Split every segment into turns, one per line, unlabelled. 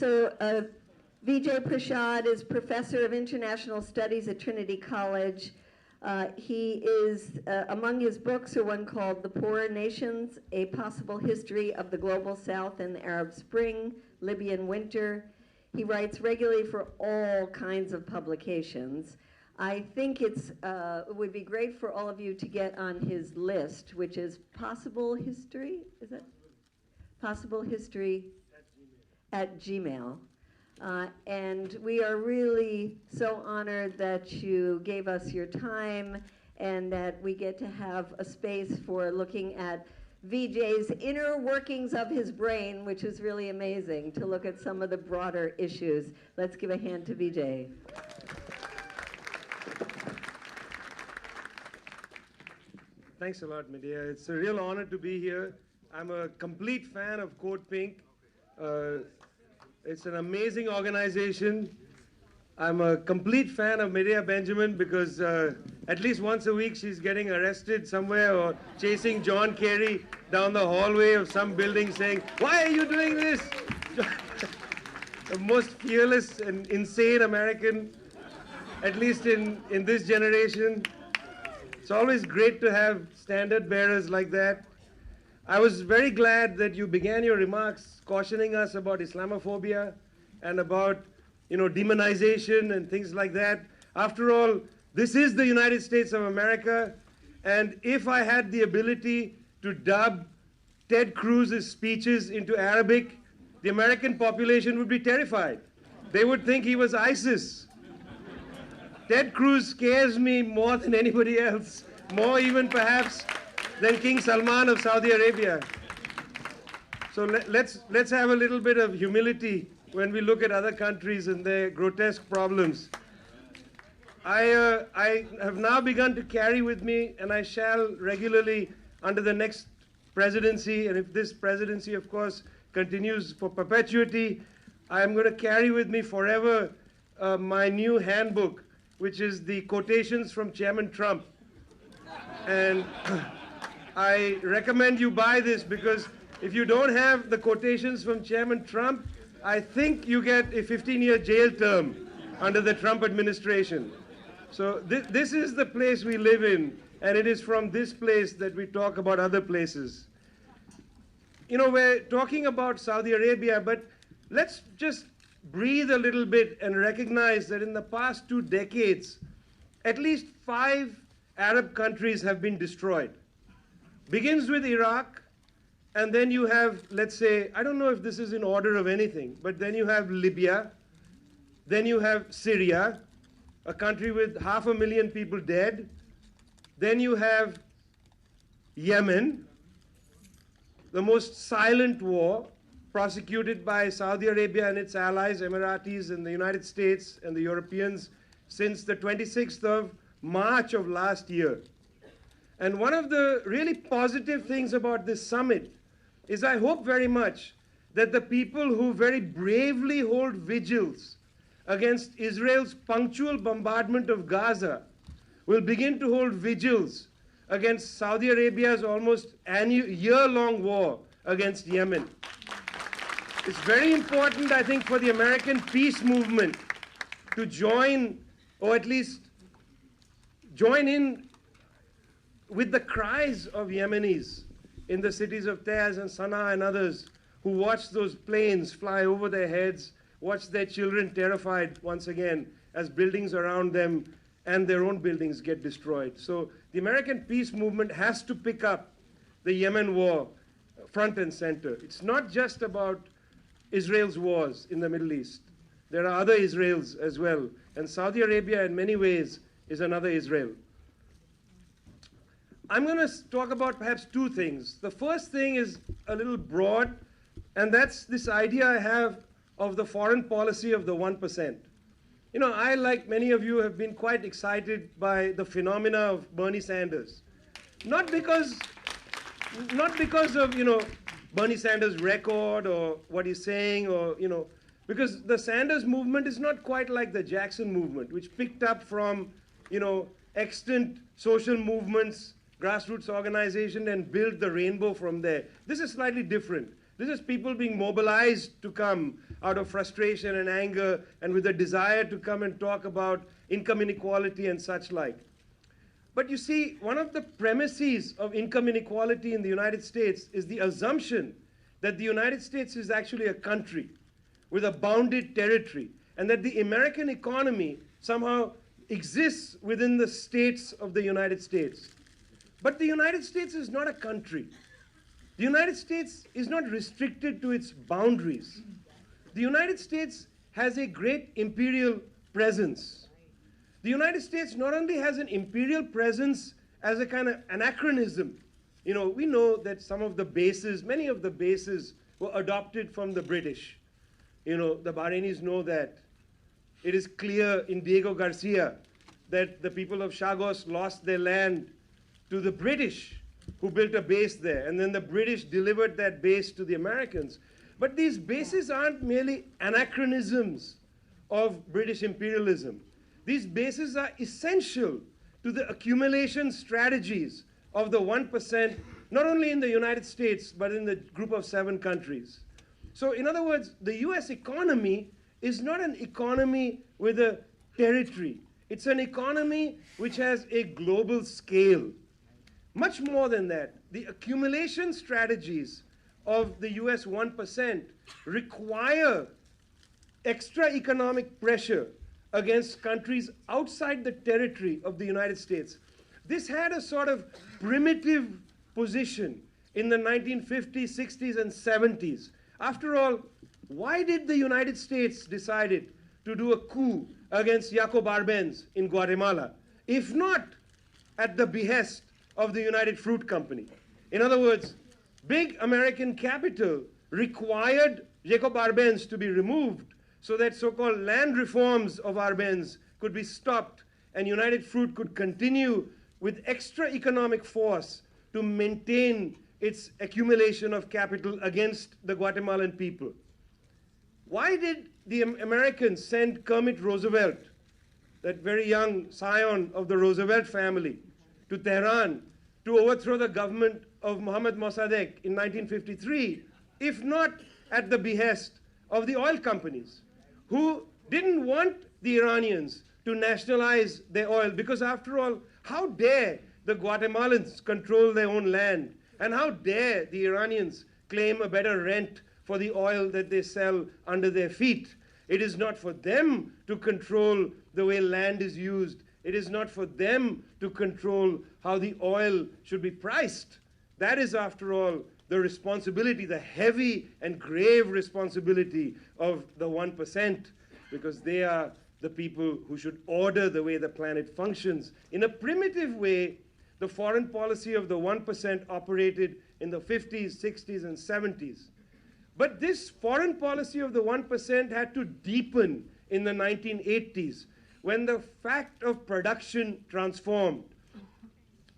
Vijay Prashad is Professor of International Studies at Trinity College. He is, among his books are one called The Poorer Nations, A Possible History of the Global South and the Arab Spring, Libyan Winter. He writes regularly for all kinds of publications. I think it would be great for all of you to get on his list, which is Possible History, is that? Possible History at Gmail. And we are really so honored that you gave us your time and that we get to have a space for looking at Vijay's inner workings of his brain, which is really amazing, to look at some of the broader issues. Let's give a hand to Vijay.
Thanks a lot, Medea. It's a real honor to be here. I'm a complete fan of Code Pink. It's an amazing organization. I'm a complete fan of Medea Benjamin because at least once a week she's getting arrested somewhere or chasing John Kerry down the hallway of some building saying, "Why are you doing this?" The most fearless and insane American, at least in this generation. It's always great to have standard bearers like that. I was very glad that you began your remarks cautioning us about Islamophobia and about, demonization and things like that. After all, this is the United States of America, and if I had the ability to dub Ted Cruz's speeches into Arabic, the American population would be terrified. They would think he was ISIS. Ted Cruz scares me more than anybody else, more even perhaps than King Salman of Saudi Arabia. So let's have a little bit of humility when we look at other countries and their grotesque problems. I have now begun to carry with me, and I shall regularly under the next presidency, and if this presidency, of course, continues for perpetuity, I'm going to carry with me forever my new handbook, which is the quotations from Chairman Trump. And I recommend you buy this because if you don't have the quotations from Chairman Trump, I think you get a 15-year jail term under the Trump administration. So this is the place we live in, and it is from this place that we talk about other places. We're talking about Saudi Arabia, but let's just breathe a little bit and recognize that in the past 2 decades, at least 5 Arab countries have been destroyed. Begins with Iraq, and then you have, let's say, I don't know if this is in order of anything, but then you have Libya, then you have Syria, a country with 500,000 people dead, then you have Yemen, the most silent war, prosecuted by Saudi Arabia and its allies, Emiratis and the United States and the Europeans, since the 26th of March of last year. And one of the really positive things about this summit is I hope very much that the people who very bravely hold vigils against Israel's punctual bombardment of Gaza will begin to hold vigils against Saudi Arabia's almost year-long war against Yemen. It's very important, I think, for the American peace movement to join, or at least join in with the cries of Yemenis in the cities of Taiz and Sana'a and others who watch those planes fly over their heads, watch their children terrified once again as buildings around them and their own buildings get destroyed. So the American peace movement has to pick up the Yemen war front and center. It's not just about Israel's wars in the Middle East. There are other Israels as well. And Saudi Arabia, in many ways, is another Israel. I'm going to talk about perhaps 2 things. The first thing is a little broad, and that's this idea I have of the foreign policy of the 1%. I, like many of you, have been quite excited by the phenomena of Bernie Sanders. Not because of, Bernie Sanders' record or what he's saying or, because the Sanders movement is not quite like the Jackson movement, which picked up from, extant social movements, grassroots organization, and built the rainbow from there. This is slightly different. This is people being mobilized to come out of frustration and anger and with a desire to come and talk about income inequality and such like. But you see, one of the premises of income inequality in the United States is the assumption that the United States is actually a country with a bounded territory, and that the American economy somehow exists within the states of the United States. But the United States is not a country. The United States is not restricted to its boundaries. The United States has a great imperial presence. The United States not only has an imperial presence as a kind of anachronism. You know, we know that some of the bases, many of the bases were adopted from the British. You know, the Bahrainis know that. It is clear in Diego Garcia that the people of Chagos lost their land to the British, who built a base there, and then the British delivered that base to the Americans. But these bases aren't merely anachronisms of British imperialism. These bases are essential to the accumulation strategies of the 1%, not only in the United States, but in the group of 7 countries. So in other words, the US economy is not an economy with a territory. It's an economy which has a global scale. Much more than that, the accumulation strategies of the US 1% require extra economic pressure against countries outside the territory of the United States. This had a sort of primitive position in the 1950s, 60s, and 70s. After all, why did the United States decide to do a coup against Jacob Arbenz in Guatemala, if not at the behest of the United Fruit Company? In other words, big American capital required Jacob Arbenz to be removed so that so-called land reforms of Arbenz could be stopped and United Fruit could continue with extra economic force to maintain its accumulation of capital against the Guatemalan people. Why did the Americans send Kermit Roosevelt, that very young scion of the Roosevelt family, to Tehran to overthrow the government of Mohammad Mossadegh in 1953, if not at the behest of the oil companies, who didn't want the Iranians to nationalize their oil? Because after all, how dare the Guatemalans control their own land? And how dare the Iranians claim a better rent for the oil that they sell under their feet? It is not for them to control the way land is used. It is not for them to control how the oil should be priced. That is, after all, the responsibility, the heavy and grave responsibility of the 1%, because they are the people who should order the way the planet functions. In a primitive way, the foreign policy of the 1% operated in the 50s, 60s, and 70s. But this foreign policy of the 1% had to deepen in the 1980s, when the fact of production transformed.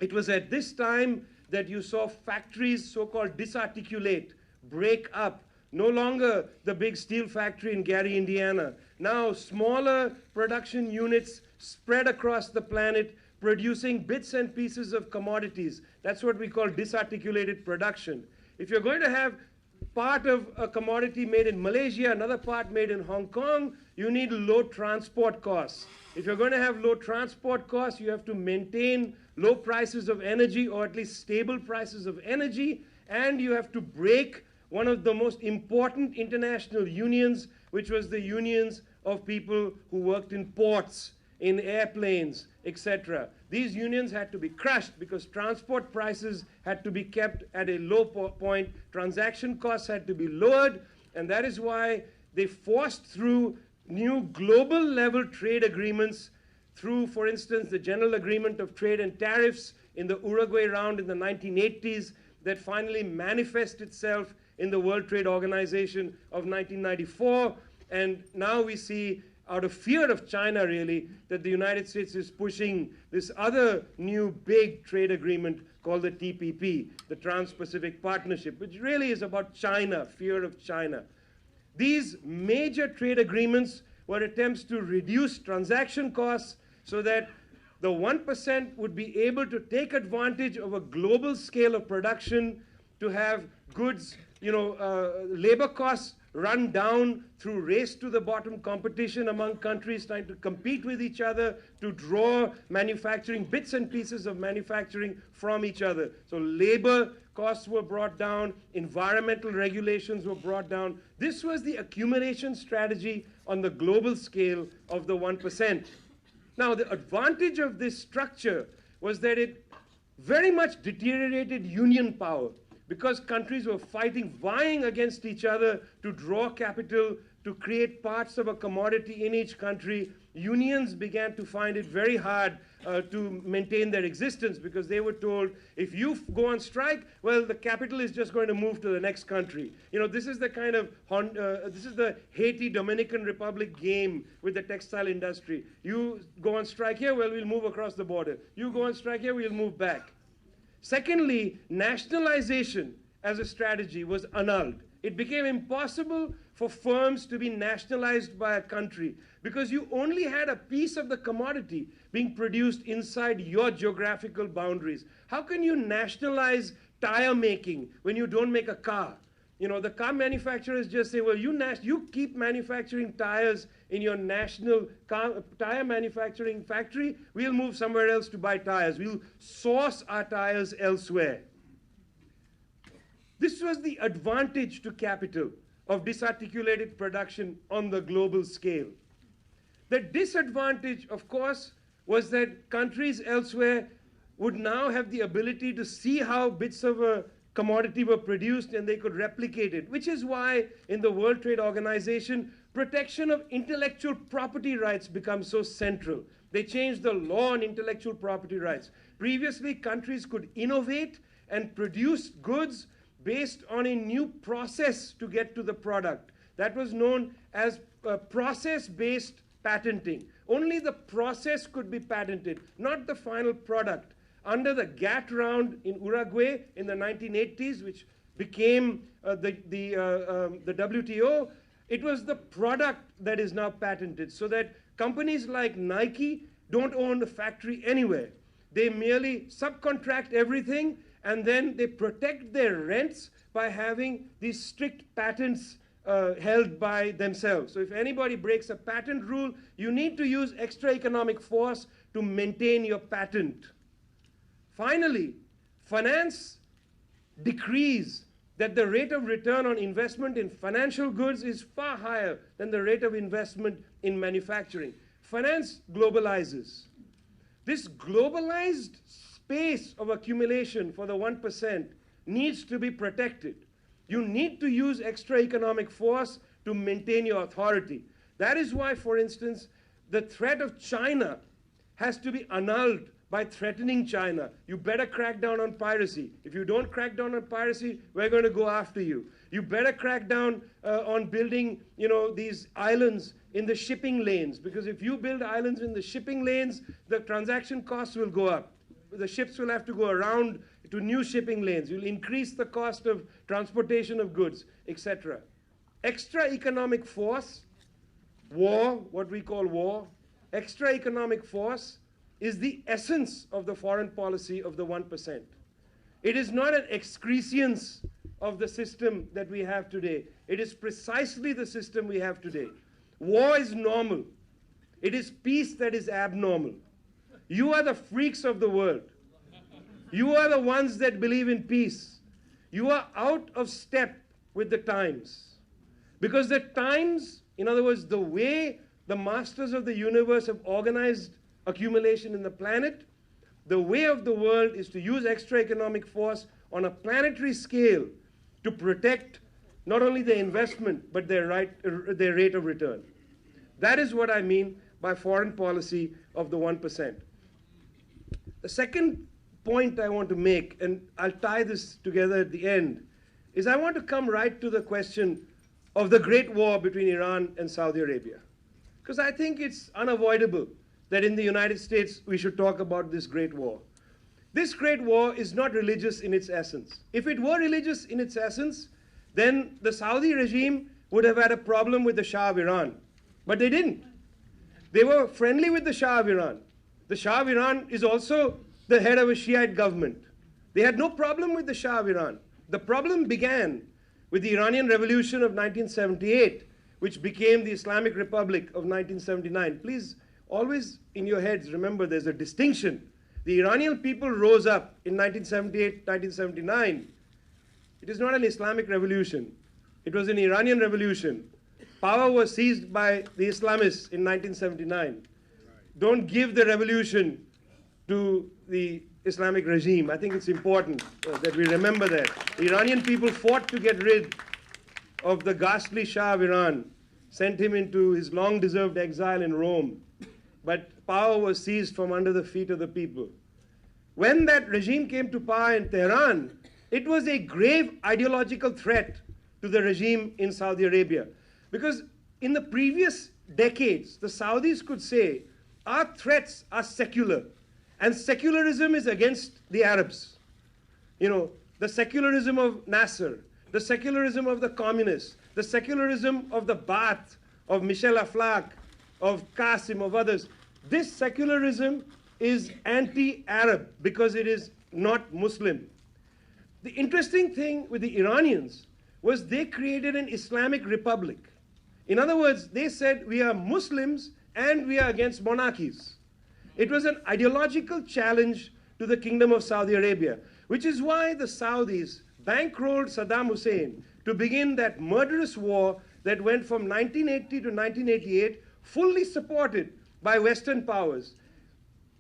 It was at this time that you saw factories so-called disarticulate, break up. No longer the big steel factory in Gary, Indiana. Now smaller production units spread across the planet, producing bits and pieces of commodities. That's what we call disarticulated production. If you're going to have part of a commodity made in Malaysia, another part made in Hong Kong, you need low transport costs. If you're going to have low transport costs, you have to maintain low prices of energy, or at least stable prices of energy, and you have to break one of the most important international unions, which was the unions of people who worked in ports, in airplanes, etc. These unions had to be crushed because transport prices had to be kept at a low point, transaction costs had to be lowered, and that is why they forced through new global level trade agreements through, for instance, the General Agreement of Trade and Tariffs in the Uruguay round in the 1980s that finally manifest itself in the World Trade Organization of 1994. And now we see, out of fear of China really, that the United States is pushing this other new big trade agreement called the TPP, the Trans-Pacific Partnership, which really is about China, fear of China. These major trade agreements were attempts to reduce transaction costs so that the 1% would be able to take advantage of a global scale of production to have goods labor costs run down through race to the bottom competition among countries trying to compete with each other to draw manufacturing, bits and pieces of manufacturing from each other. So labor costs were brought down, environmental regulations were brought down. This was the accumulation strategy on the global scale of the 1%. Now, the advantage of this structure was that it very much deteriorated union power, because countries were fighting, vying against each other to draw capital, to create parts of a commodity in each country. Unions began to find it very hard to maintain their existence, because they were told, if you go on strike, well, the capital is just going to move to the next country. This is the kind of, this is the Haiti Dominican Republic game with the textile industry. You go on strike here, well, we'll move across the border. You go on strike here, we'll move back. Secondly, nationalization as a strategy was annulled. It became impossible for firms to be nationalized by a country, because you only had a piece of the commodity being produced inside your geographical boundaries. How can you nationalize tire making when you don't make a car? The car manufacturers just say, well, you keep manufacturing tires in your national tire manufacturing factory. We'll move somewhere else to buy tires. We'll source our tires elsewhere. This was the advantage to capital of disarticulated production on the global scale. The disadvantage, of course, was that countries elsewhere would now have the ability to see how bits of a commodity were produced, and they could replicate it, which is why in the World Trade Organization, protection of intellectual property rights becomes so central. They changed the law on intellectual property rights. Previously, countries could innovate and produce goods based on a new process to get to the product. That was known as process-based patenting. Only the process could be patented, not the final product. Under the GATT round in Uruguay in the 1980s, which became the WTO, it was the product that is now patented, so that companies like Nike don't own the factory anywhere. They merely subcontract everything, and then they protect their rents by having these strict patents held by themselves. So if anybody breaks a patent rule, you need to use extra economic force to maintain your patent. Finally, finance decrees that the rate of return on investment in financial goods is far higher than the rate of investment in manufacturing. Finance globalizes. This globalized space of accumulation for the 1% needs to be protected. You need to use extra economic force to maintain your authority. That is why, for instance, the threat of China has to be annulled by threatening China. You better crack down on piracy. If you don't crack down on piracy, we're going to go after you. You better crack down on building, these islands in the shipping lanes, because if you build islands in the shipping lanes, the transaction costs will go up. The ships will have to go around to new shipping lanes. You'll increase the cost of transportation of goods, etc. Extra economic force, war, what we call war, extra economic force is the essence of the foreign policy of the 1%. It is not an excrescence of the system that we have today. It is precisely the system we have today. War is normal. It is peace that is abnormal. You are the freaks of the world. You are the ones that believe in peace. You are out of step with the times. Because the times, in other words, the way the masters of the universe have organized accumulation in the planet, the way of the world is to use extra economic force on a planetary scale to protect not only their investment, but their rate of return. That is what I mean by foreign policy of the 1%. The second point I want to make, and I'll tie this together at the end, is I want to come right to the question of the great war between Iran and Saudi Arabia. Because I think it's unavoidable that in the United States we should talk about this great war. This great war is not religious in its essence. If it were religious in its essence, then the Saudi regime would have had a problem with the Shah of Iran. But they didn't. They were friendly with the Shah of Iran. The Shah of Iran is also the head of a Shiite government. They had no problem with the Shah of Iran. The problem began with the Iranian Revolution of 1978, which became the Islamic Republic of 1979. Please, always in your heads, remember there's a distinction. The Iranian people rose up in 1978, 1979. It is not an Islamic revolution. It was an Iranian revolution. Power was seized by the Islamists in 1979. Don't give the revolution to the Islamic regime. I think it's important that we remember that. The Iranian people fought to get rid of the ghastly Shah of Iran, sent him into his long-deserved exile in Rome. But power was seized from under the feet of the people. When that regime came to power in Tehran, it was a grave ideological threat to the regime in Saudi Arabia. Because in the previous decades, the Saudis could say, our threats are secular, and secularism is against the Arabs. You know, the secularism of Nasser, the secularism of the communists, the secularism of the Ba'ath, of Michel Aflaq, of Qasim, of others. This secularism is anti-Arab because it is not Muslim. The interesting thing with the Iranians was they created an Islamic republic. In other words, they said we are Muslims and we are against monarchies. It was an ideological challenge to the Kingdom of Saudi Arabia, which is why the Saudis bankrolled Saddam Hussein to begin that murderous war that went from 1980 to 1988, fully supported by Western powers,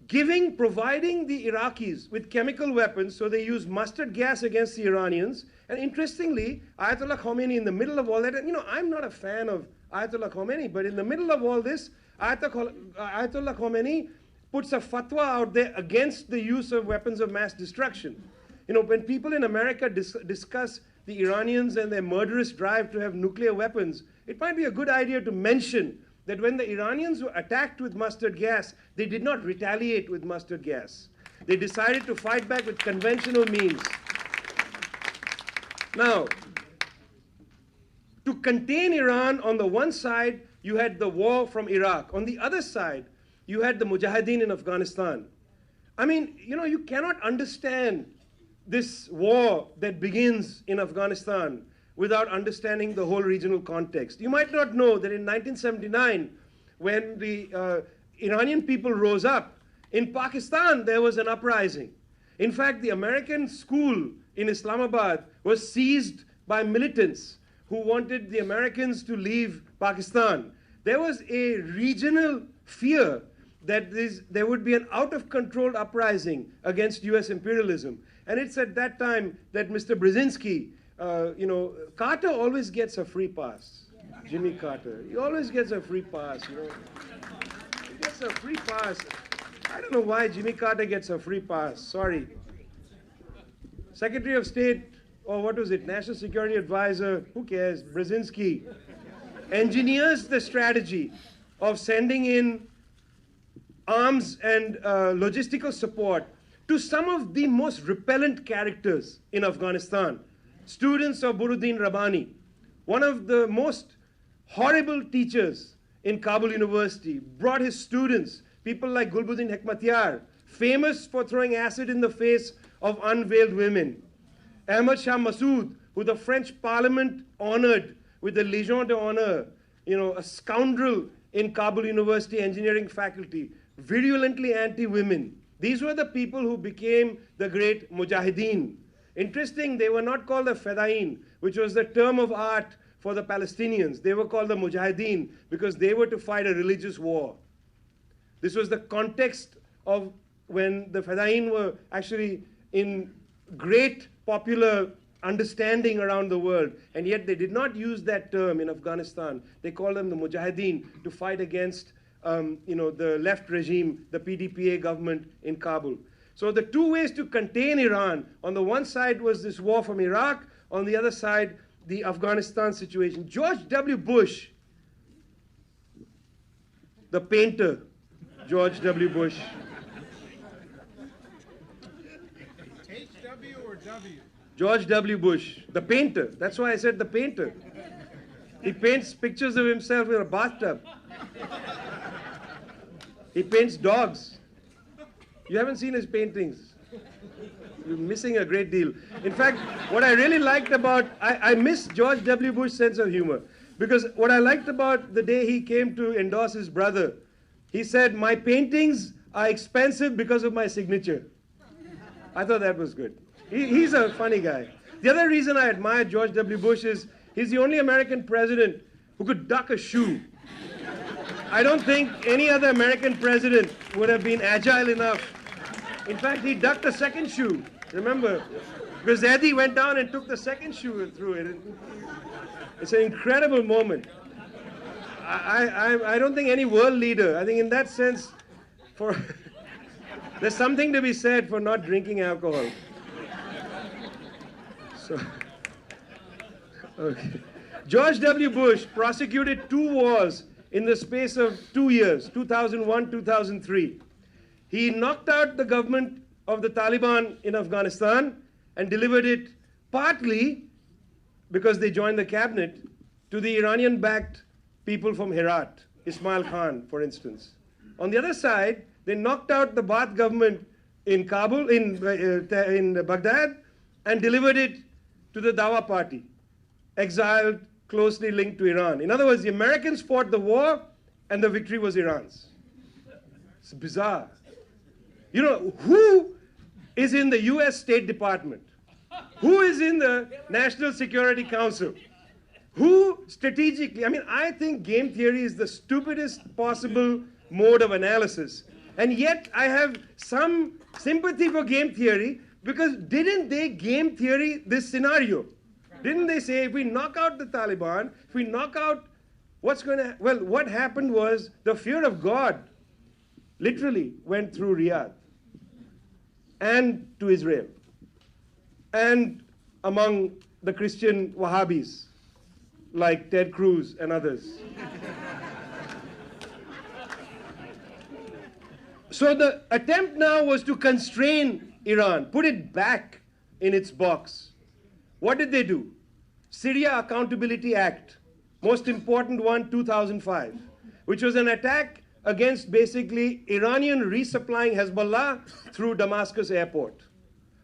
providing the Iraqis with chemical weapons, so they used mustard gas against the Iranians. And interestingly, Ayatollah Khomeini, in the middle of all that, and I'm not a fan of Ayatollah Khomeini, but in the middle of all this, Ayatollah Khomeini puts a fatwa out there against the use of weapons of mass destruction. When people in America discuss the Iranians and their murderous drive to have nuclear weapons, it might be a good idea to mention that when the Iranians were attacked with mustard gas, they did not retaliate with mustard gas. They decided to fight back with conventional means. Now, to contain Iran, on the one side, you had the war from Iraq. On the other side, you had the Mujahideen in Afghanistan. I mean, you cannot understand this war that begins in Afghanistan without understanding the whole regional context. You might not know that in 1979, when the Iranian people rose up, in Pakistan there was an uprising. In fact, the American school in Islamabad was seized by militants who wanted the Americans to leave Pakistan. There was a regional fear that there would be an out-of-control uprising against US imperialism. And it's at that time that Mr. Brzezinski, Carter always gets a free pass. Jimmy Carter, he always gets a free pass, He gets a free pass. I don't know why Jimmy Carter gets a free pass, sorry. Secretary of State, or what was it, National Security Advisor, who cares, Brzezinski, engineers the strategy of sending in arms and logistical support to some of the most repellent characters in Afghanistan. Students of Burhanuddin Rabbani, one of the most horrible teachers in Kabul University, brought his students, people like Gulbuddin Hekmatyar, famous for throwing acid in the face of unveiled women. Ahmad Shah Massoud, who the French Parliament honored with the Légion d'honneur, a scoundrel in Kabul University engineering faculty, virulently anti-women. These were the people who became the great Mujahideen. Interesting, they were not called the Fedayeen, which was the term of art for the Palestinians. They were called the Mujahideen because they were to fight a religious war. This was the context of when the Fedayeen were actually in great popular understanding around the world, and yet they did not use that term in Afghanistan. They called them the Mujahideen to fight against the left regime, the PDPA government in Kabul. So the two ways to contain Iran, on the one side was this war from Iraq, on the other side, the Afghanistan situation. George W. Bush, the painter, George W. Bush.
HW or W?
George W. Bush, the painter. That's why I said the painter. He paints pictures of himself in a bathtub. He paints dogs. You haven't seen his paintings. You're missing a great deal. In fact, what I really liked about, I miss George W. Bush's sense of humor. Because what I liked about the day he came to endorse his brother, he said, my paintings are expensive because of my signature. I thought that was good. He's a funny guy. The other reason I admire George W. Bush is he's the only American president who could duck a shoe. I don't think any other American president would have been agile enough. In fact, he ducked a second shoe. Remember? Because Eddie went down and took the second shoe and threw it. It's an incredible moment. I don't think any world leader, I think in that sense, there's something to be said for not drinking alcohol. So, okay. George W. Bush prosecuted 2 wars in the space of 2 years, 2001, 2003. He knocked out the government of the Taliban in Afghanistan and delivered it partly because they joined the cabinet to the Iranian-backed people from Herat, Ismail Khan, for instance. On the other side, they knocked out the Baath government in Kabul, in Baghdad, and delivered it to the Dawa party, exiled, closely linked to Iran. In other words, the Americans fought the war, and the victory was Iran's. It's bizarre. You know, who is in the US State Department? Who is in the National Security Council? Who strategically, I mean, I think game theory is the stupidest possible mode of analysis. And yet I have some sympathy for game theory because didn't they game theory this scenario? Didn't they say if we knock out the Taliban, if we knock out what's going to, well, what happened was the fear of God literally went through Riyadh and to Israel and among the Christian Wahhabis like Ted Cruz and others. So the attempt now was to constrain Iran, put it back in its box. What did they do? Syria Accountability Act, most important one, 2005, which was an attack against basically Iranian resupplying Hezbollah through Damascus airport.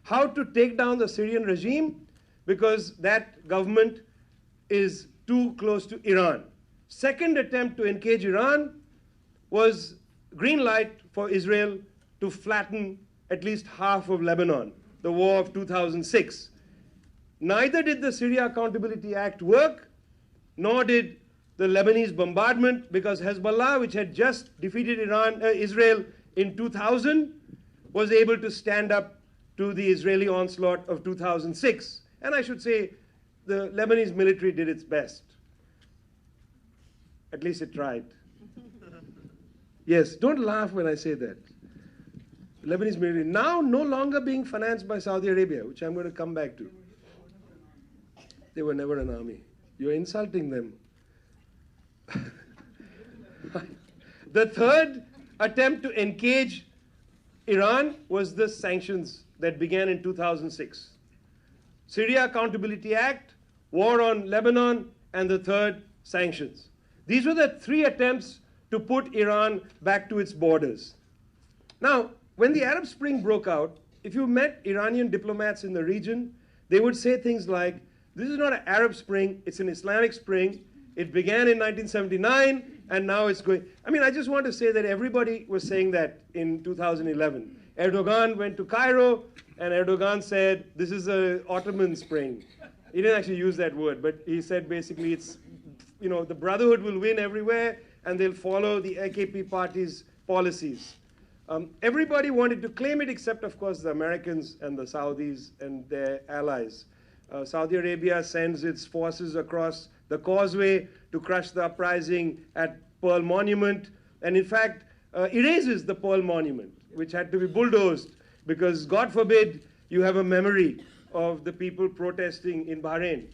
How to take down the Syrian regime? Because that government is too close to Iran. Second attempt to engage Iran was green light for Israel to flatten at least half of Lebanon, the war of 2006. Neither did the Syria Accountability Act work, nor did the Lebanese bombardment, because Hezbollah, which had just defeated Israel in 2000, was able to stand up to the Israeli onslaught of 2006. And I should say, the Lebanese military did its best. At least it tried. Yes, don't laugh when I say that. The Lebanese military now no longer being financed by Saudi Arabia, which I'm going to come back to. They were never an army. You're insulting them. The third attempt to engage Iran was the sanctions that began in 2006. Syria Accountability Act, war on Lebanon, and the third, sanctions. These were the 3 attempts to put Iran back to its borders. Now, when the Arab Spring broke out, if you met Iranian diplomats in the region, they would say things like, this is not an Arab Spring, it's an Islamic Spring. It began in 1979, and now it's going. I mean, I just want to say that everybody was saying that in 2011. Erdogan went to Cairo, and Erdogan said, this is an Ottoman Spring. He didn't actually use that word, but he said basically it's, you know, the Brotherhood will win everywhere, and they'll follow the AKP party's policies. Everybody wanted to claim it, except, of course, the Americans and the Saudis and their allies. Saudi Arabia sends its forces across the causeway to crush the uprising at Pearl Monument, and in fact, erases the Pearl Monument, which had to be bulldozed, because God forbid you have a memory of the people protesting in Bahrain.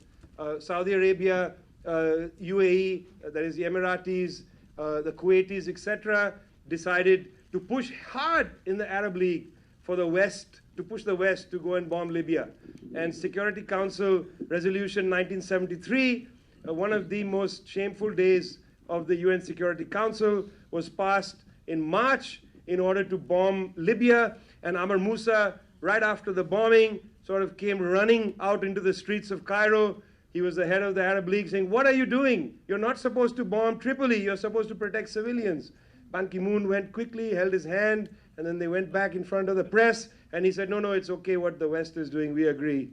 Saudi Arabia, UAE, that is the Emiratis, the Kuwaitis, etc., decided to push hard in the Arab League for the West, to push the West to go and bomb Libya. And Security Council Resolution 1973, one of the most shameful days of the UN Security Council, was passed in March in order to bomb Libya. And Amr Moussa right after the bombing, sort of came running out into the streets of Cairo. He was the head of the Arab League saying, "What are you doing? You're not supposed to bomb Tripoli. You're supposed to protect civilians." Ban Ki-moon went quickly, held his hand, and then they went back in front of the press, and he said, "No, no, it's okay what the West is doing. We agree."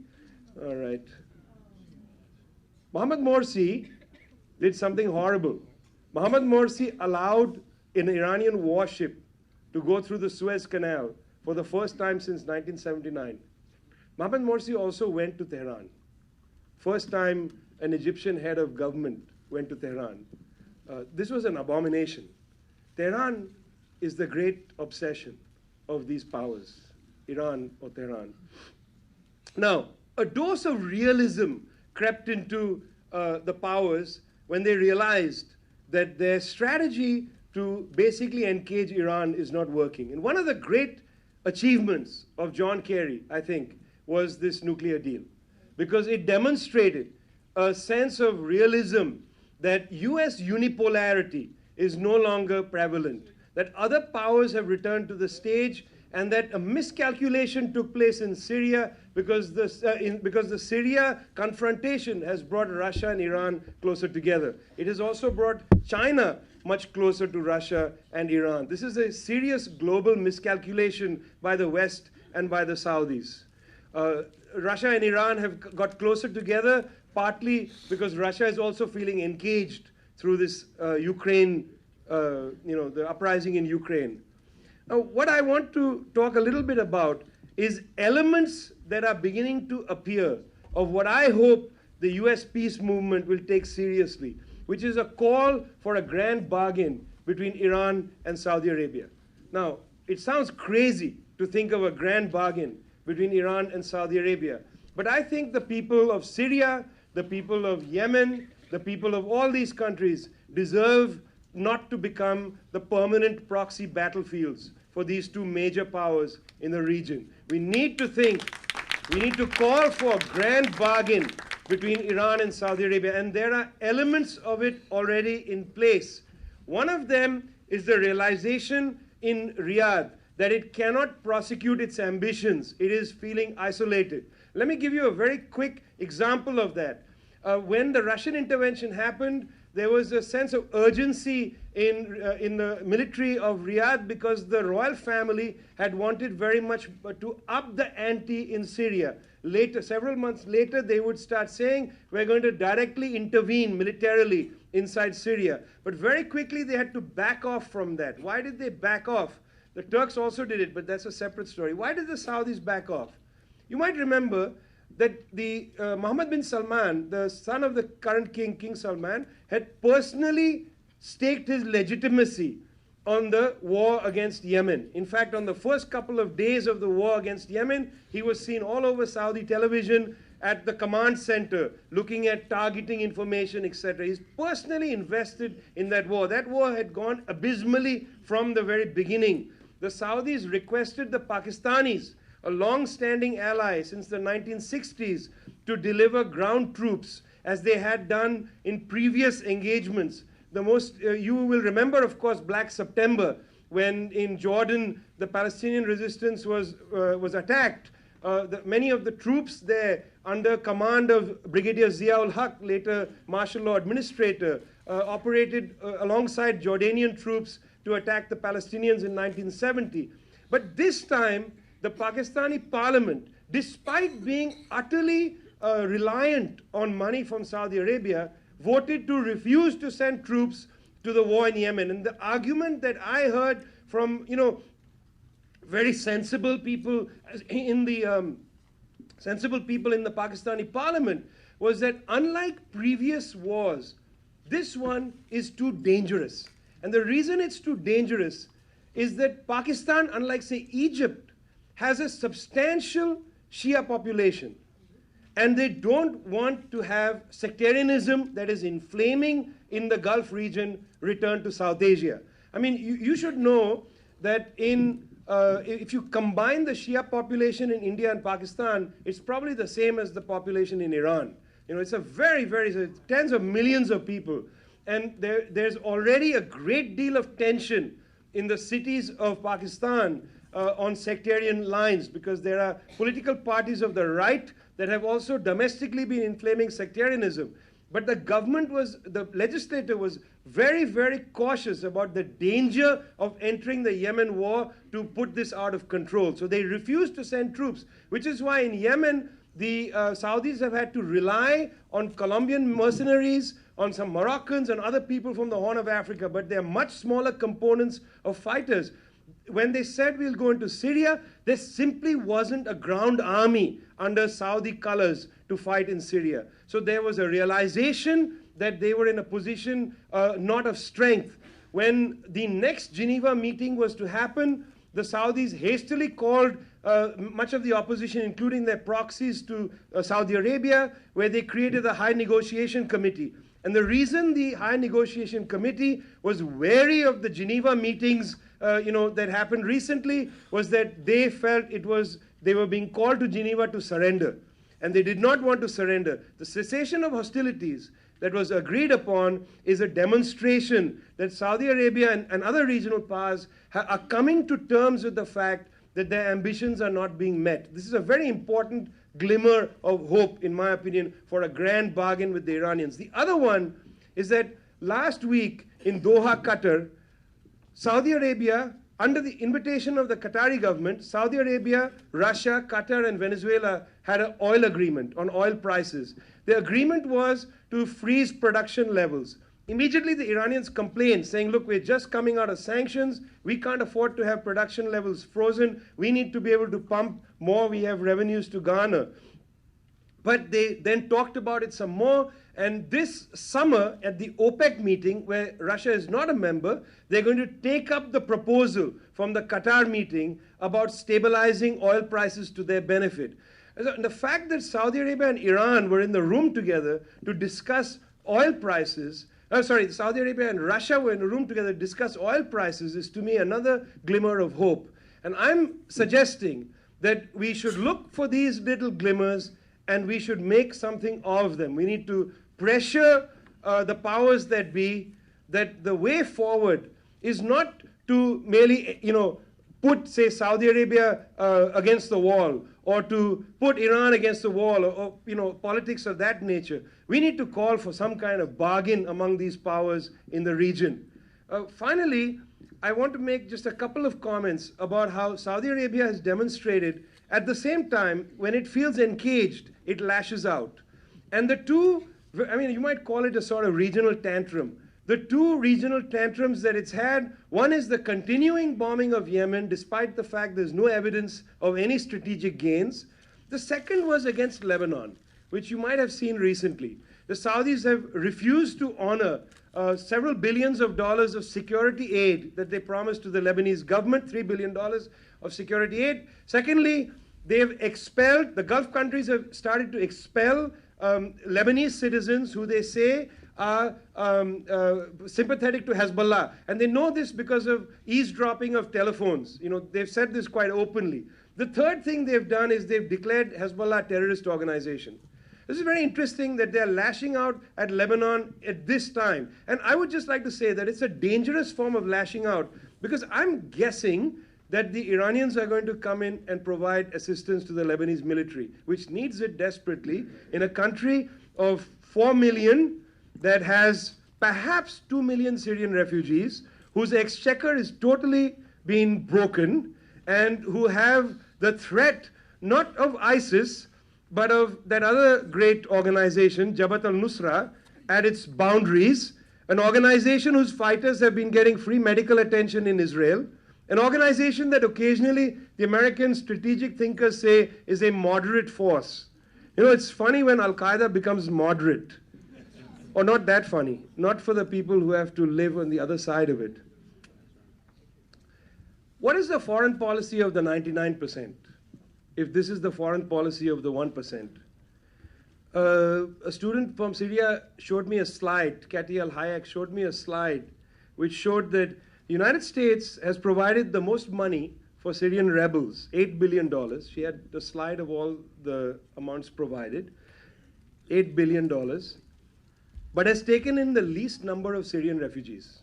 All right. Mohammad Morsi did something horrible. Mohammad Morsi allowed an Iranian warship to go through the Suez Canal for the first time since 1979. Mohammad Morsi also went to Tehran. First time an Egyptian head of government went to Tehran. This was an abomination. Tehran is the great obsession of these powers, Iran or Tehran. Now, a dose of realism crept into the powers when they realized that their strategy to basically engage Iran is not working. And one of the great achievements of John Kerry, I think, was this nuclear deal, because it demonstrated a sense of realism that US unipolarity is no longer prevalent, that other powers have returned to the stage, and that a miscalculation took place in Syria because the Syria confrontation has brought Russia and Iran closer together. It has also brought China much closer to Russia and Iran. This is a serious global miscalculation by the West and by the Saudis. Russia and Iran have got closer together, partly because Russia is also feeling engaged through this Ukraine, the uprising in Ukraine. Now, what I want to talk a little bit about is elements that are beginning to appear of what I hope the US peace movement will take seriously, which is a call for a grand bargain between Iran and Saudi Arabia. Now, it sounds crazy to think of a grand bargain between Iran and Saudi Arabia, but I think the people of Syria, the people of Yemen, the people of all these countries deserve not to become the permanent proxy battlefields for these two major powers in the region. We need to call for a grand bargain between Iran and Saudi Arabia, and there are elements of it already in place. One of them is the realization in Riyadh that it cannot prosecute its ambitions. It is feeling isolated. Let me give you a very quick example of that. When the Russian intervention happened, there was a sense of urgency in the military of Riyadh because the royal family had wanted very much to up the ante in Syria. Later, several months later, they would start saying, we're going to directly intervene militarily inside Syria. But very quickly, they had to back off from that. Why did they back off? The Turks also did it, but that's a separate story. Why did the Saudis back off? You might remember that the Mohammed bin Salman, the son of the current king, King Salman, had personally staked his legitimacy on the war against Yemen. In fact, on the first couple of days of the war against Yemen, he was seen all over Saudi television at the command center, looking at targeting information, etc. He's personally invested in that war. That war had gone abysmally from the very beginning. The Saudis requested the Pakistanis, a long-standing ally since the 1960s, to deliver ground troops as they had done in previous engagements. The most, you will remember, of course, Black September, when in Jordan the Palestinian resistance was attacked. Many of the troops there, under command of Brigadier Ziaul Haq, later martial law administrator, operated alongside Jordanian troops to attack the Palestinians in 1970. But this time, the Pakistani parliament, despite being utterly reliant on money from Saudi Arabia, voted to refuse to send troops to the war in Yemen. And the argument that I heard from, very sensible people in the Pakistani parliament was that unlike previous wars, this one is too dangerous. And the reason it's too dangerous is that Pakistan, unlike, say, Egypt, has a substantial Shia population. And they don't want to have sectarianism that is inflaming in the Gulf region return to South Asia. I mean, you should know that if you combine the Shia population in India and Pakistan, it's probably the same as the population in Iran. It's a very tens of millions of people. And there's already a great deal of tension in the cities of Pakistan on sectarian lines, because there are political parties of the right that have also domestically been inflaming sectarianism. But the the legislature was very, very cautious about the danger of entering the Yemen war to put this out of control. So they refused to send troops, which is why in Yemen, the Saudis have had to rely on Colombian mercenaries, on some Moroccans and other people from the Horn of Africa, but they're much smaller components of fighters. When they said we'll go into Syria, there simply wasn't a ground army under Saudi colors to fight in Syria. So there was a realization that they were in a position not of strength. When the next Geneva meeting was to happen, the Saudis hastily called much of the opposition, including their proxies, to Saudi Arabia, where they created a high negotiation committee. And the reason the high negotiation committee was wary of the Geneva meetings that happened recently was that they felt they were being called to Geneva to surrender. And they did not want to surrender. The cessation of hostilities that was agreed upon is a demonstration that Saudi Arabia and other regional powers are coming to terms with the fact that their ambitions are not being met. This is a very important glimmer of hope, in my opinion, for a grand bargain with the Iranians. The other one is that last week in Doha, Qatar, Saudi Arabia, under the invitation of the Qatari government, Saudi Arabia, Russia, Qatar, and Venezuela had an oil agreement on oil prices. The agreement was to freeze production levels. Immediately, the Iranians complained, saying, look, we're just coming out of sanctions. We can't afford to have production levels frozen. We need to be able to pump more. We have revenues to garner. But they then talked about it some more. And this summer, at the OPEC meeting, where Russia is not a member, they're going to take up the proposal from the Qatar meeting about stabilizing oil prices to their benefit. And the fact that Saudi Arabia and Iran were in the room together to discuss oil prices, Saudi Arabia and Russia were in a room together to discuss oil prices is, to me, another glimmer of hope. And I'm suggesting that we should look for these little glimmers and we should make something of them. We need to pressure the powers that be, that the way forward is not to merely, put, say, Saudi Arabia against the wall, or to put Iran against the wall, or politics of that nature. We need to call for some kind of bargain among these powers in the region. Finally, I want to make just a couple of comments about how Saudi Arabia has demonstrated, at the same time, when it feels engaged, it lashes out. And the two, you might call it a sort of regional tantrum. The two regional tantrums that it's had, one is the continuing bombing of Yemen, despite the fact there's no evidence of any strategic gains. The second was against Lebanon, which you might have seen recently. The Saudis have refused to honor several billions of dollars of security aid that they promised to the Lebanese government, $3 billion of security aid. Secondly, they've expelled, the Gulf countries have started to expel Lebanese citizens who they say are sympathetic to Hezbollah. And they know this because of eavesdropping of telephones. They've said this quite openly. The third thing they've done is they've declared Hezbollah a terrorist organization. This is very interesting that they're lashing out at Lebanon at this time. And I would just like to say that it's a dangerous form of lashing out, because I'm guessing that the Iranians are going to come in and provide assistance to the Lebanese military, which needs it desperately in a country of 4 million that has perhaps 2 million Syrian refugees, whose exchequer is totally being broken, and who have the threat not of ISIS, but of that other great organization, Jabhat al-Nusra, at its boundaries, an organization whose fighters have been getting free medical attention in Israel, an organization that occasionally the American strategic thinkers say is a moderate force. It's funny when Al-Qaeda becomes moderate. Or not that funny, not for the people who have to live on the other side of it. What is the foreign policy of the 99%, if this is the foreign policy of the 1%? A student from Syria showed me a slide, Katy Al-Hayek showed me a slide, which showed that the United States has provided the most money for Syrian rebels, $8 billion. She had the slide of all the amounts provided, $8 billion. But has taken in the least number of Syrian refugees.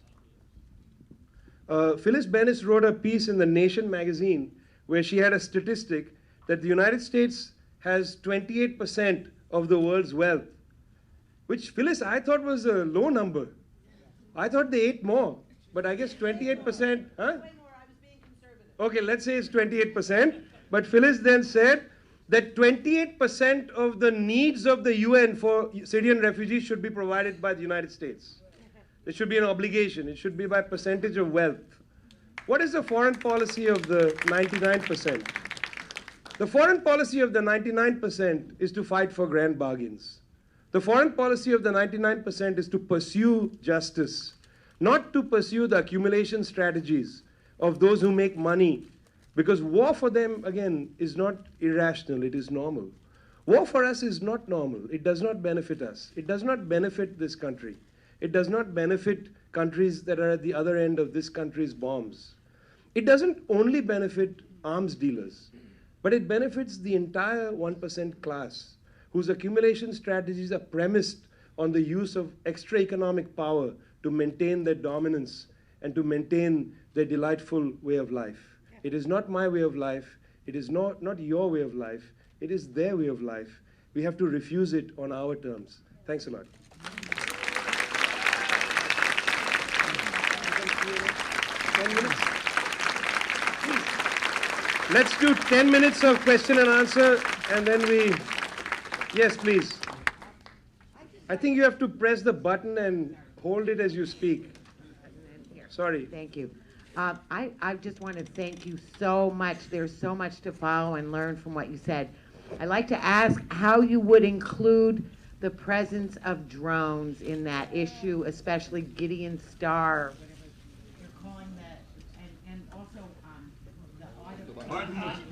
Phyllis Bennis wrote a piece in The Nation magazine where she had a statistic that the United States has 28% of the world's wealth, which, Phyllis, I thought was a low number. I thought they ate more, but I guess 28%, huh? Okay, let's say it's 28%. But Phyllis then said that 28% of the needs of the UN for Syrian refugees should be provided by the United States. It should be an obligation. It should be by percentage of wealth. What is the foreign policy of the 99%? The foreign policy of the 99% is to fight for grand bargains. The foreign policy of the 99% is to pursue justice, not to pursue the accumulation strategies of those who make money, because war for them, again, is not irrational, it is normal. War for us is not normal. It does not benefit us. It does not benefit this country. It does not benefit countries that are at the other end of this country's bombs. It doesn't only benefit arms dealers, but it benefits the entire 1% class, whose accumulation strategies are premised on the use of extra economic power to maintain their dominance and to maintain their delightful way of life. It is not my way of life. It is not your way of life. It is their way of life. We have to refuse it on our terms. Thanks a lot. 10 minutes? Please. Let's do 10 minutes of question and answer, and then we... Yes, please. I think you have to press the button and hold it as you speak. Sorry.
Thank you. I just want to thank you so much. There's so much to follow and learn from what you said. I'd like to ask how you would include the presence of drones in that issue, especially Gideon Star. You're calling that, and also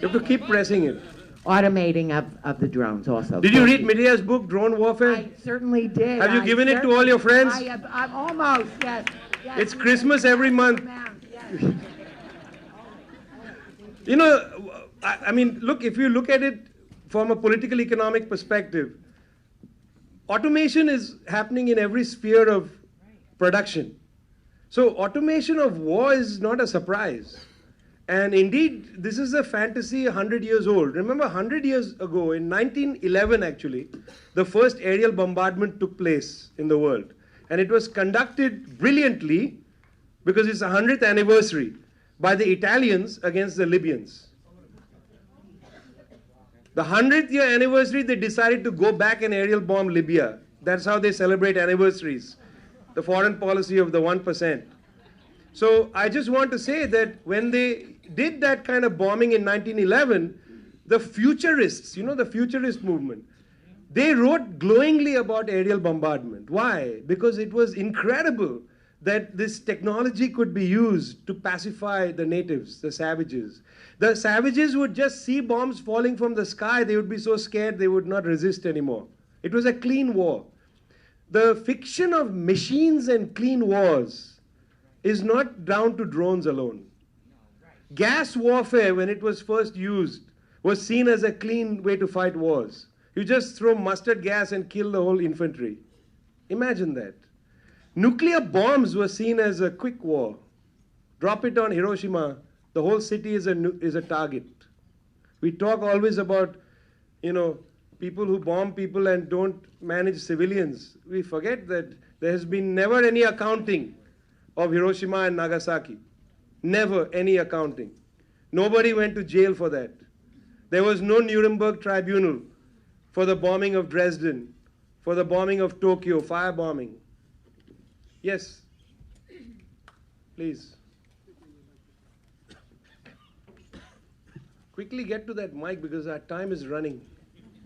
You have to keep pressing it.
Automating of the drones also.
Did you read Media's book, Drone Warfare?
I certainly did.
Have you given it to all your friends?
I'm almost, yes.
It's Christmas every month. You know, I mean, look, if you look at it from a political economic perspective, automation is happening in every sphere of production. So automation of war is not a surprise. And indeed, this is a fantasy 100 years old. Remember, 100 years ago, in 1911 actually, the first aerial bombardment took place in the world. And it was conducted brilliantly, because it's the 100th anniversary, by the Italians against the Libyans. The 100th year anniversary, they decided to go back and aerial bomb Libya. That's how they celebrate anniversaries, the foreign policy of the 1%. So I just want to say that when they did that kind of bombing in 1911, the futurists, you know, the futurist movement, they wrote glowingly about aerial bombardment. Why? Because it was incredible that this technology could be used to pacify the natives, the savages. The savages would just see bombs falling from the sky. They would be so scared they would not resist anymore. It was a clean war. The fiction of machines and clean wars is not down to drones alone. Gas warfare, when it was first used, was seen as a clean way to fight wars. You just throw mustard gas and kill the whole infantry. Imagine that. Nuclear bombs were seen as a quick war. Drop it on Hiroshima, the whole city is a target. We talk always about, you know, people who bomb people and don't manage civilians. We forget that there has been never any accounting of Hiroshima and Nagasaki. Never any accounting. Nobody went to jail for that. There was no Nuremberg tribunal for the bombing of Dresden, for the bombing of Tokyo, firebombing. Yes, please. Quickly get to that mic because our time is running.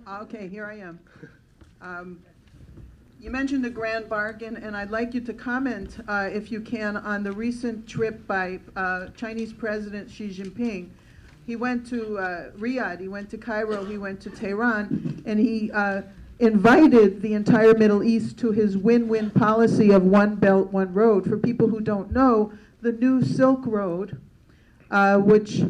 Okay, here I am. You mentioned the grand bargain, and I'd like you to comment, if you can, on the recent trip by Chinese President Xi Jinping. He went to Riyadh, he went to Cairo, he went to Tehran, and he invited the entire Middle East to his win-win policy of one belt, one road. For people who don't know, the new Silk Road, which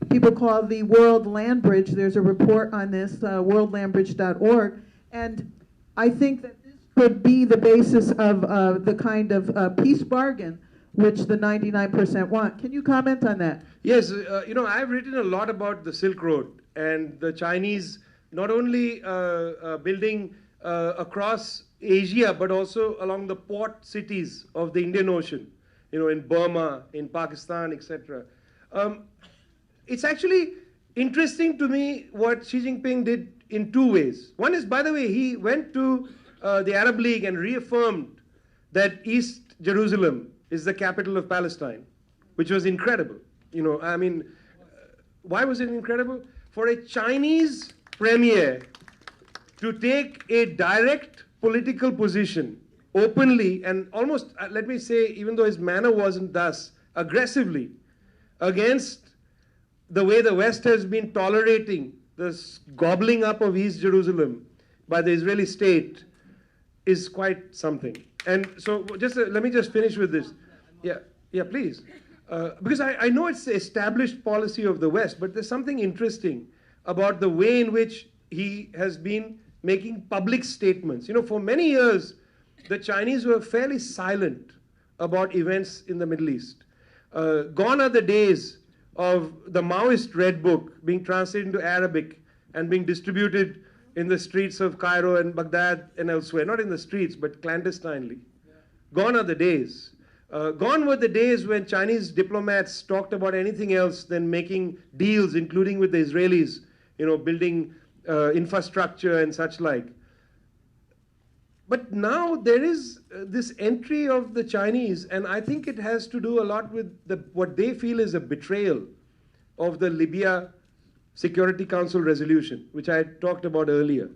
people call the World Land Bridge, there's a report on this, worldlandbridge.org, and I think that this could be the basis of the kind of peace bargain which the 99% want. Can you comment on that?
Yes, I've written a lot about the Silk Road and the Chinese not only building across Asia, but also along the port cities of the Indian Ocean, in Burma, in Pakistan, etc. It's actually interesting to me what Xi Jinping did in two ways. One is, by the way, he went to the Arab League and reaffirmed that East Jerusalem is the capital of Palestine, which was incredible. Why was it incredible? For a Chinese premier to take a direct political position openly and almost, let me say, even though his manner wasn't thus, aggressively against the way the West has been tolerating this gobbling up of East Jerusalem by the Israeli state is quite something. And so let me just finish with this. Yeah, please. Because I know it's the established policy of the West, but there's something interesting about the way in which he has been making public statements. For many years, the Chinese were fairly silent about events in the Middle East. Gone are the days of the Maoist Red Book being translated into Arabic and being distributed in the streets of Cairo and Baghdad and elsewhere. Not in the streets, but clandestinely. Gone are the days. Gone were the days when Chinese diplomats talked about anything else than making deals, including with the Israelis, building infrastructure and such like. But now there is this entry of the Chinese, and I think it has to do a lot with what they feel is a betrayal of the Libya Security Council resolution, which I talked about earlier.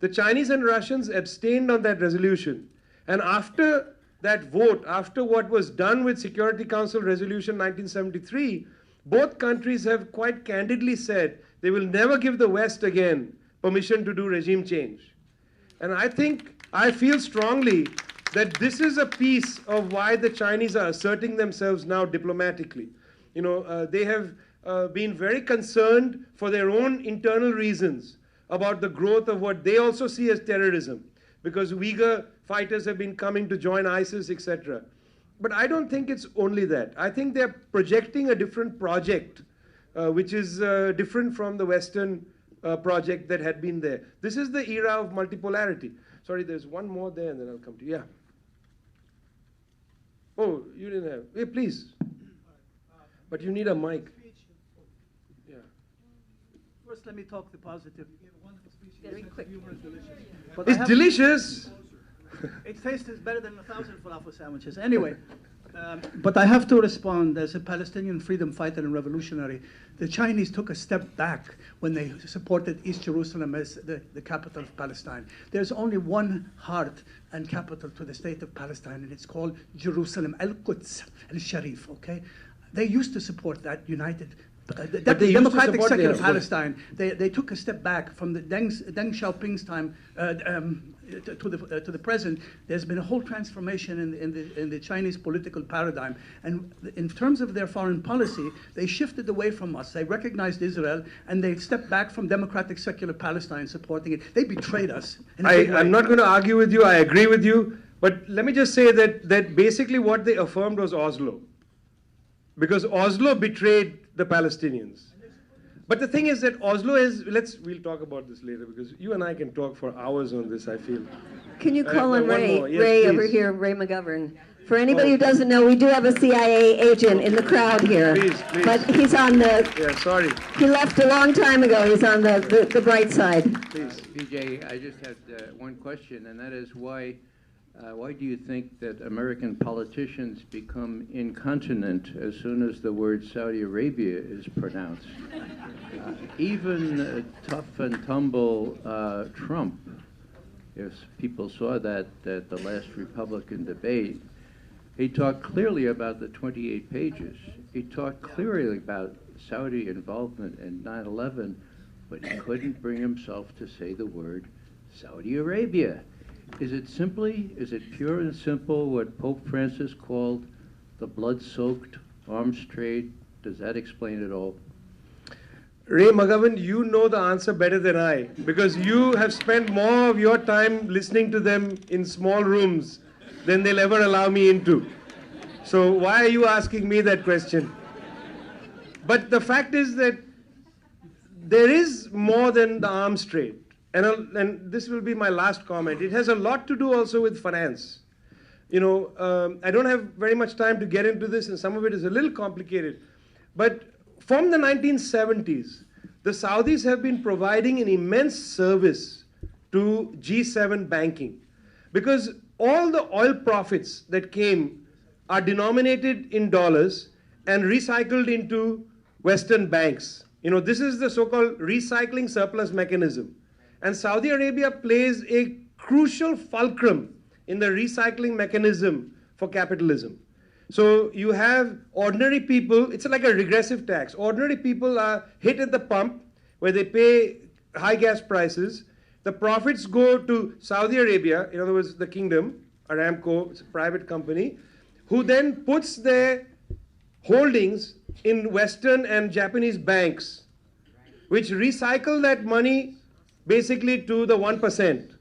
The Chinese and Russians abstained on that resolution, and after that vote, after what was done with Security Council Resolution 1973, both countries have quite candidly said they will never give the West again permission to do regime change. And I feel strongly that this is a piece of why the Chinese are asserting themselves now diplomatically. They have been very concerned for their own internal reasons about the growth of what they also see as terrorism, because Uyghur fighters have been coming to join ISIS, etc. But I don't think it's only that. I think they're projecting a different project, which is different from the Western project that had been there. This is the era of multipolarity. Sorry, there's one more there, and then I'll come to you. Yeah. Oh, you didn't have. Hey, please. But you need a mic. Yeah.
First, let me talk the positive.
Very quick.
But
It's delicious.
It tastes better than 1,000 falafel sandwiches. Anyway, but I have to respond as a Palestinian freedom fighter and revolutionary. The Chinese took a step back when they supported East Jerusalem as the capital of Palestine. There's only one heart and capital to the state of Palestine, and it's called Jerusalem, Al-Quds, Al-Sharif, okay? They used to support that united the democratic secular Palestine. They took a step back from the Deng Xiaoping's time to the present. There's been a whole transformation in the Chinese political paradigm, and in terms of their foreign policy, they shifted away from us. They recognized Israel, and they stepped back from democratic secular Palestine, supporting it. They betrayed us.
I'm not going to argue with you. I agree with you, but let me just say that basically what they affirmed was Oslo, because Oslo betrayed the Palestinians. But the thing is that Oslo is, we'll talk about this later, because you and I can talk for hours on this, I feel.
Can you call on Ray?
Yes,
Ray
please.
over here, Ray McGovern. For anybody who doesn't know, we do have a CIA agent in the crowd here.
Please.
But he's on the,
Yeah, sorry.
he left a long time ago. He's on the bright side.
Please.
Vijay, I just had one question, and that is why do you think that American politicians become incontinent as soon as the word Saudi Arabia is pronounced? Even tough and tumble Trump, if people saw that at the last Republican debate, he talked clearly about the 28 pages. He talked clearly about Saudi involvement in 9/11, but he couldn't bring himself to say the word Saudi Arabia. Is it pure and simple what Pope Francis called the blood-soaked arms trade? Does that explain it all?
Ray McGovern, you know the answer better than I, because you have spent more of your time listening to them in small rooms than they'll ever allow me into. So why are you asking me that question? But the fact is that there is more than the arms trade. And this will be my last comment. It has a lot to do also with finance. I don't have very much time to get into this, and some of it is a little complicated. But from the 1970s, the Saudis have been providing an immense service to G7 banking, because all the oil profits that came are denominated in dollars and recycled into Western banks. This is the so-called recycling surplus mechanism. And Saudi Arabia plays a crucial fulcrum in the recycling mechanism for capitalism. So you have ordinary people, it's like a regressive tax. Ordinary people are hit at the pump where they pay high gas prices. The profits go to Saudi Arabia, in other words, the kingdom, Aramco, it's a private company, who then puts their holdings in Western and Japanese banks, which recycle that money basically to the 1%,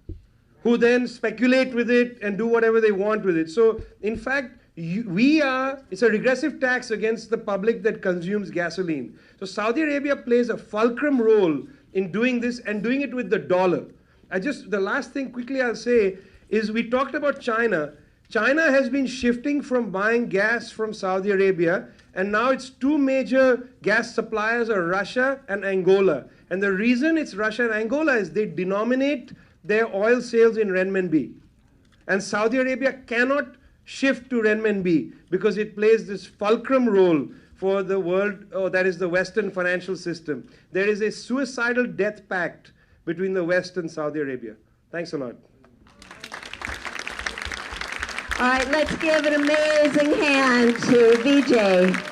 who then speculate with it and do whatever they want with it. So, in fact, it's a regressive tax against the public that consumes gasoline. So Saudi Arabia plays a fulcrum role in doing this and doing it with the dollar. The last thing quickly I'll say is we talked about China. China has been shifting from buying gas from Saudi Arabia, and now its two major gas suppliers are Russia and Angola. And the reason it's Russia and Angola is they denominate their oil sales in renminbi. And Saudi Arabia cannot shift to renminbi because it plays this fulcrum role for the world, that is the Western financial system. There is a suicidal death pact between the West and Saudi Arabia. Thanks a lot.
All right, let's give an amazing hand to Vijay.